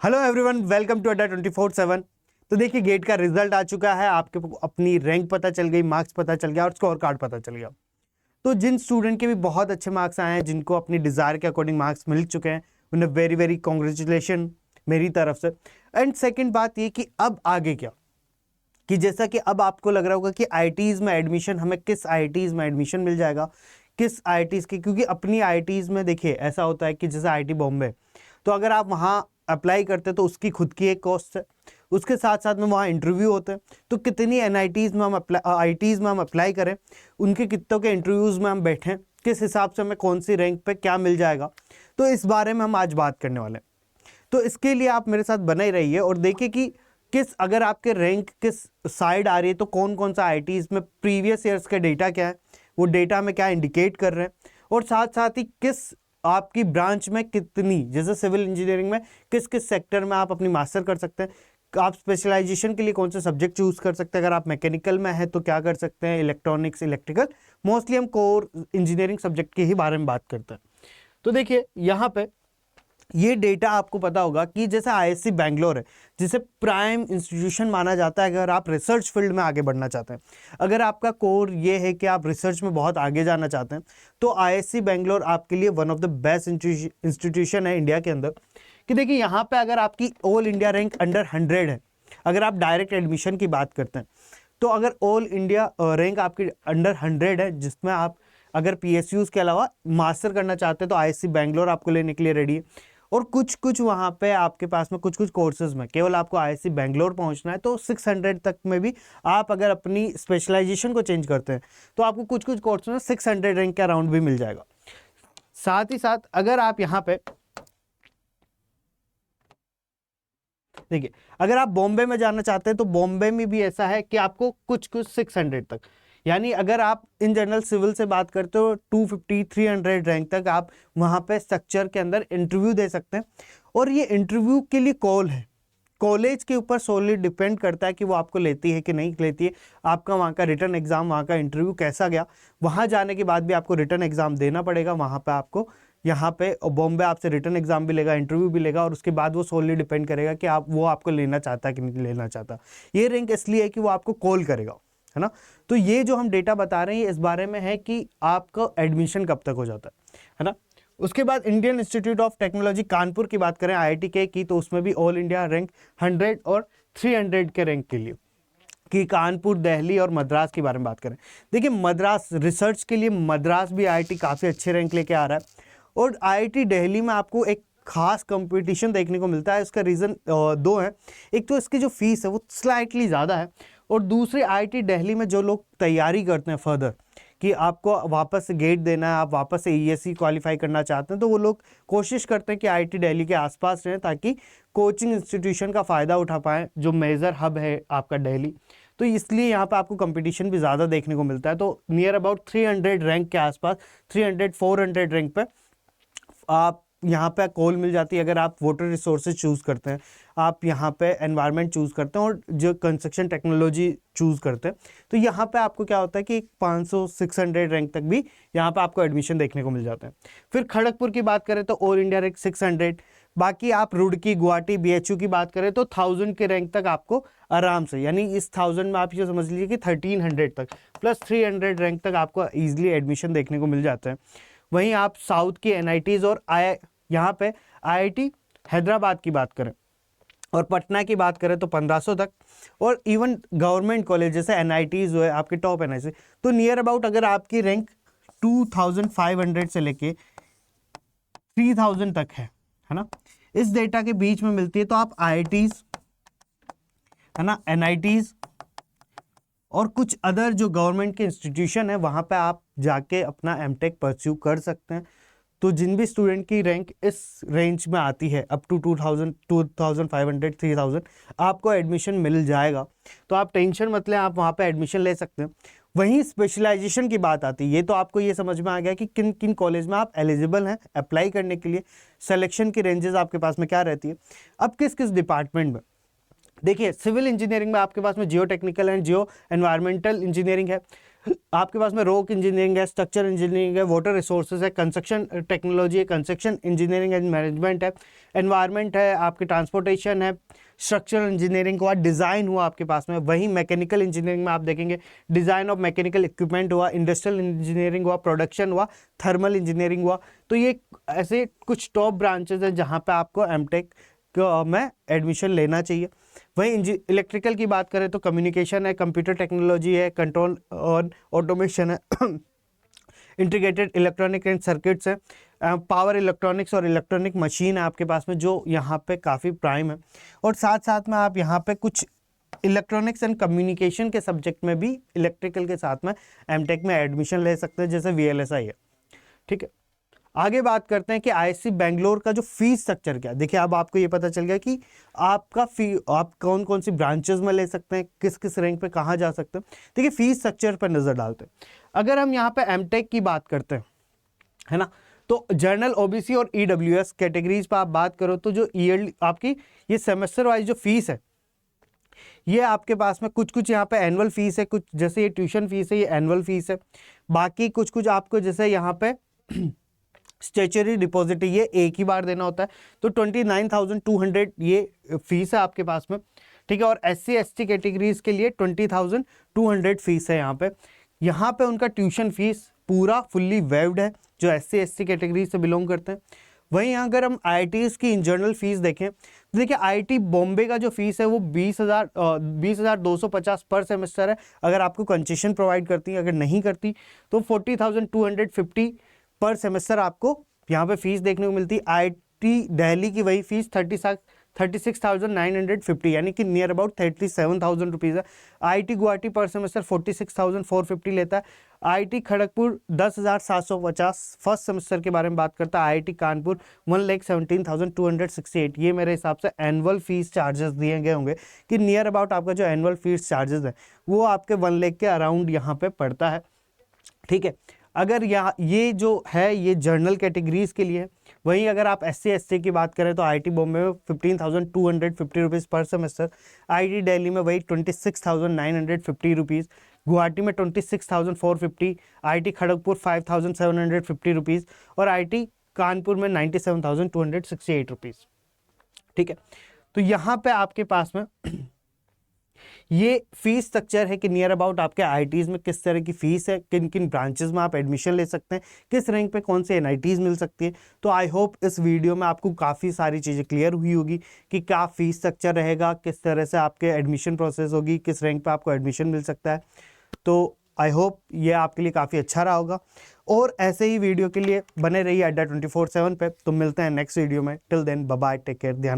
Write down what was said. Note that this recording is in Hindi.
हेलो एवरीवन, वेलकम टू अड्डा 24/7। तो देखिए, गेट का रिजल्ट आ चुका है। आपके अपनी रैंक पता चल गई, मार्क्स पता चल गया और स्कोर कार्ड पता चल गया। तो जिन स्टूडेंट के भी बहुत अच्छे मार्क्स आए हैं, जिनको अपनी डिज़ायर के अकॉर्डिंग मार्क्स मिल चुके हैं, उन्हें वेरी वेरी कॉन्ग्रेचुलेशन मेरी तरफ से। एंड सेकेंड बात ये कि अब आगे क्या, कि जैसा कि अब आपको लग रहा होगा कि आईआईटीज़ में एडमिशन, हमें किस आईआईटीज़ में एडमिशन मिल जाएगा, किस आईआईटीज़ की, क्योंकि अपनी आईआईटीज़ में देखिए ऐसा होता है कि जैसे आईआईटी बॉम्बे, तो अगर आप वहाँ अप्लाई करते हैं तो उसकी खुद की एक कॉस्ट है, उसके साथ साथ में वहाँ इंटरव्यू होते हैं। तो कितनी एनआईटीज़ में हम आईआईटीज़ में हम अप्लाई करें, उनके कितनों के इंटरव्यूज़ में हम बैठें, किस हिसाब से हमें कौन सी रैंक पे क्या मिल जाएगा, तो इस बारे में हम आज बात करने वाले हैं। तो इसके लिए आप मेरे साथ बने ही रहिए और देखिए कि अगर आपके रैंक किस साइड आ रही है, तो कौन कौन सा आईआईटीज़ में प्रीवियस ईयर्स का डेटा क्या है, वो डेटा में क्या इंडिकेट कर रहे हैं, और साथ साथ ही किस आपकी ब्रांच में कितनी, जैसे सिविल इंजीनियरिंग में किस किस सेक्टर में आप अपनी मास्टर कर सकते हैं, आप स्पेशलाइजेशन के लिए कौन से सब्जेक्ट चूज कर सकते हैं, अगर आप मैकेनिकल में हैं तो क्या कर सकते हैं, इलेक्ट्रॉनिक्स, इलेक्ट्रिकल, मोस्टली हम कोर इंजीनियरिंग सब्जेक्ट के ही बारे में बात करते हैं। तो देखिए यहाँ पे ये डेटा आपको पता होगा कि जैसे आईआईएससी बैंगलोर है, जिसे प्राइम इंस्टीट्यूशन माना जाता है अगर आप रिसर्च फील्ड में आगे बढ़ना चाहते हैं, अगर आपका कोर ये है कि आप रिसर्च में बहुत आगे जाना चाहते हैं, तो आईआईएससी बैंगलोर आपके लिए one of the best institution है इंडिया के अंदर। कि देखिए यहाँ पे अगर आपकी ऑल इंडिया रैंक अंडर 100 है, अगर आप डायरेक्ट एडमिशन की बात करते हैं, तो अगर ऑल इंडिया रैंक आपकी अंडर 100 है, जिसमें आप अगर पीएसयूज के अलावा मास्टर करना चाहते हैं, तो आईआईएससी बैंगलोर आपको लेने के लिए रेडी है। और कुछ वहाँ पे आपके पास में कुछ कोर्सेज में केवल आपको आईआईएससी बैंगलोर पहुँचना है, तो 600 तक में भी आप अगर अपनी स्पेशलाइजेशन को चेंज करते हैं, तो आपको कुछ कोर्स में 600 रैंक के अराउंड भी मिल जाएगा। साथ ही साथ अगर आप यहाँ पे देखिए, अगर आप बॉम्बे में जाना चाहते हैं, तो बॉम्बे में भी ऐसा है कि आपको कुछ 600 तक, यानी अगर आप इन जनरल सिविल से बात करते हो 250-300 रैंक तक आप वहाँ पे स्ट्रक्चर के अंदर इंटरव्यू दे सकते हैं। और ये इंटरव्यू के लिए कॉल है, कॉलेज के ऊपर सोली डिपेंड करता है कि वो आपको लेती है कि नहीं लेती है। आपका वहाँ का रिटर्न एग्जाम, वहाँ का इंटरव्यू कैसा गया, वहाँ जाने के बाद भी आपको रिटर्न एग्जाम देना पड़ेगा। वहाँ पे आपको, यहाँ पे बॉम्बे आपसे रिटर्न एग्जाम भी लेगा, इंटरव्यू भी लेगा, और उसके बाद वो सोली डिपेंड करेगा कि वो आपको लेना चाहता है कि नहीं लेना चाहता। ये रैंक इसलिए है कि वो आपको कॉल करेगा, है ना। तो ये जो हम डेटा बता रहे हैं इस बारे में है कि आपका एडमिशन कब तक हो जाता है ना। उसके बाद Indian institute of technology Kanpur की बात करें, आईआईटी के की, तो उसमें भी ऑल इंडिया रैंक 100 और 300 के रैंक के लिए, कि कानपुर, दिल्ली और मद्रास के बारे में बात करें। देखिए मद्रास रिसर्च के लिए, मद्रास भी आईआईटी काफ़ी अच्छे रैंक लेके आ रहा है। और आईआईटी दिल्ली में आपको एक खास कंपटीशन देखने को मिलता है। इसका रीज़न दो है। एक तो इसकी जो फीस है वो स्लाइटली ज़्यादा है, और दूसरे आईआईटी दिल्ली में जो लोग तैयारी करते हैं फर्दर कि आपको वापस से गेट देना है, आप वापस से ईएससी क्वालिफाई करना चाहते हैं, तो वो लोग कोशिश करते हैं कि आईआईटी दिल्ली के आसपास रहें, ताकि कोचिंग इंस्टीट्यूशन का फ़ायदा उठा पाएँ, जो मेजर हब है आपका दिल्ली। तो इसलिए यहाँ पे आपको कंपटीशन भी ज़्यादा देखने को मिलता है। तो नियर अबाउट 300 रैंक के आसपास, 300-400 रैंक पे आप यहाँ पे कॉल मिल जाती है। अगर आप वाटर रिसोर्सेज चूज़ करते हैं, आप यहाँ पे एनवायरनमेंट चूज़ करते हैं, और जो कंस्ट्रक्शन टेक्नोलॉजी चूज़ करते हैं, तो यहाँ पे आपको क्या होता है कि 500-600 रैंक तक भी यहाँ पे आपको एडमिशन देखने को मिल जाता है। फिर खड़गपुर की बात करें तो ऑल इंडिया रैंक 600, बाकी आप रुड़की, गुवाहाटी, बीएचयू की बात करें तो 1000 के रैंक तक आपको आराम से, यानी इस 1000 में आप ये समझ लीजिए कि 1300 तक प्लस 300 रैंक तक आपको ईजिली एडमिशन देखने को मिल जाता है। वहीं आप साउथ की एनआईटीज़ और यहाँ पे आईआईटी हैदराबाद की बात करें और पटना की बात करें तो 1500 तक, और इवन गवर्नमेंट कॉलेज जैसे एनआईटीज़ जो है आपके टॉप एनआईटी, तो नियर अबाउट अगर आपकी रैंक 2500 से लेके 3000 तक है ना, इस डेटा के बीच में मिलती है, तो आप आईआईटीज़, है ना, एनआईटीज़ और कुछ अदर जो गवर्नमेंट के इंस्टीट्यूशन है, वहाँ पे आप जाके अपना एमटेक परस्यू कर सकते हैं। तो जिन भी स्टूडेंट की रैंक इस रेंज में आती है अप टू 2000, 2500, 3000, आपको एडमिशन मिल जाएगा। तो आप टेंशन मत लें, आप वहाँ पे एडमिशन ले सकते हैं। वहीं स्पेशलाइजेशन की बात आती है, ये तो आपको ये समझ में आ गया कि किन किन कॉलेज में आप एलिजिबल हैं अप्लाई करने के लिए, सिलेक्शन की रेंजेस आपके पास में क्या रहती है। अब किस किस डिपार्टमेंट में, देखिए सिविल इंजीनियरिंग में आपके पास में जियो technical and Jio environmental engineering है। आपके पास में रॉक इंजीनियरिंग है, स्ट्रक्चर इंजीनियरिंग है, वाटर रिसोर्सेज है, कंस्ट्रक्शन टेक्नोलॉजी है, कंस्ट्रक्शन इंजीनियरिंग एंड मैनेजमेंट है, एनवायरनमेंट है, आपके ट्रांसपोर्टेशन है, स्ट्रक्चरल इंजीनियरिंग हुआ, डिज़ाइन हुआ आपके पास में। वहीं मैकेनिकल इंजीनियरिंग में आप देखेंगे डिज़ाइन ऑफ मैकेनिकल इक्विपमेंट हुआ, इंडस्ट्रियल इंजीनियरिंग हुआ, प्रोडक्शन हुआ, थर्मल इंजीनियरिंग हुआ। तो ये ऐसे कुछ टॉप ब्रांचेज हैं जहाँ पे आपको एमटेक में एडमिशन लेना चाहिए। वहीं इलेक्ट्रिकल की बात करें तो कम्युनिकेशन है, कंप्यूटर टेक्नोलॉजी है, कंट्रोल और ऑटोमेशन है, इंटीग्रेटेड इलेक्ट्रॉनिक एंड सर्किट्स है, पावर इलेक्ट्रॉनिक्स और इलेक्ट्रॉनिक मशीन है आपके पास में, जो यहाँ पे काफ़ी प्राइम है। और साथ साथ में आप यहाँ पे कुछ इलेक्ट्रॉनिक्स एंड कम्युनिकेशन के सब्जेक्ट में भी इलेक्ट्रिकल के साथ में एमटेक में एडमिशन ले सकते हैं, जैसे VLSI है। ठीक है, आगे बात करते हैं कि IISc बेंगलोर का जो फीस स्ट्रक्चर क्या है। देखिए अब आपको ये पता चल गया कि आपका आप कौन कौन सी ब्रांचेस में ले सकते हैं, किस किस रैंक पे कहाँ जा सकते हैं। देखिए फीस स्ट्रक्चर पर नज़र डालते हैं। अगर हम यहाँ पे एमटेक की बात करते हैं, है ना, तो जनरल OBC और EWS कैटेगरीज पर आप बात करो तो जो ईयरली आपकी ये सेमेस्टर वाइज जो फीस है, ये आपके पास में कुछ यहाँ पे एनुअल फीस है, कुछ जैसे ये ट्यूशन फीस है ये एनुअल फीस है, बाकी कुछ आपको जैसे यहाँ पे स्टेचुरी डिपॉजिट ये एक ही बार देना होता है, तो 29,200 ये फीस है आपके पास में। ठीक है, और SC ST कैटेगरीज के लिए 20,200 फीस है यहाँ पे उनका ट्यूशन फीस पूरा फुल्ली वेव्ड है जो SC ST कैटेगरी से बिलोंग करते हैं। वहीं अगर हम IITs की इन जनरल फीस देखें तो देखिए IIT बॉम्बे का जो फीस है वो 20,250 पर सेमेस्टर है, अगर आपको कंसेशन प्रोवाइड करती है। अगर नहीं करती तो 40,250 पर सेमेस्टर आपको यहाँ पे फीस देखने को मिलती है। IIT दिल्ली की वही फीस 36,950 यानी कि नियर अबाउट 37,000 रुपीज़ है। IIT गुवाहाटी पर सेमेस्टर 46,450 लेता है। IIT खड़गपुर 10,750 फर्स्ट सेमेस्टर के बारे में बात करता है। IIT कानपुर 1,17,268। ये मेरे हिसाब से एनुअल फीस चार्जेस दिए गए होंगे कि नियर अबाउट आपका जो एनुअल फीस चार्जेस है वो आपके 1 लाख के अराउंड यहाँ पे पड़ता है। ठीक है, अगर ये जो है ये जर्नल कैटेगरीज के लिए है। वहीं अगर आप SC ST की बात करें तो IIT बॉम्बे में 15,250 रुपीज़ पर सेमेस्टर, IIT दिल्ली में वही 26,950 रुपीज़, गुवाहाटी में 26,450, IIT खड़गपुर 5,750 रुपीज़ और IIT कानपुर में 97,268 रुपीज़। ठीक है, तो यहाँ पे आपके पास में ये फीस स्ट्रक्चर है कि नियर अबाउट आपके IITs में किस तरह की फीस है, किन किन ब्रांचेस में आप एडमिशन ले सकते हैं, किस रैंक पे कौन से NITs मिल सकती है। तो आई होप इस वीडियो में आपको काफ़ी सारी चीज़ें क्लियर हुई होगी कि क्या फीस स्ट्रक्चर रहेगा, किस तरह से आपके एडमिशन प्रोसेस होगी, किस रैंक पे आपको एडमिशन मिल सकता है। तो आई होप ये आपके लिए काफ़ी अच्छा रहा होगा और ऐसे ही वीडियो के लिए बने रहिए अड्डा 24/7 पे। तो मिलते हैं नेक्स्ट वीडियो में। Till then bye bye, take care, ध्यान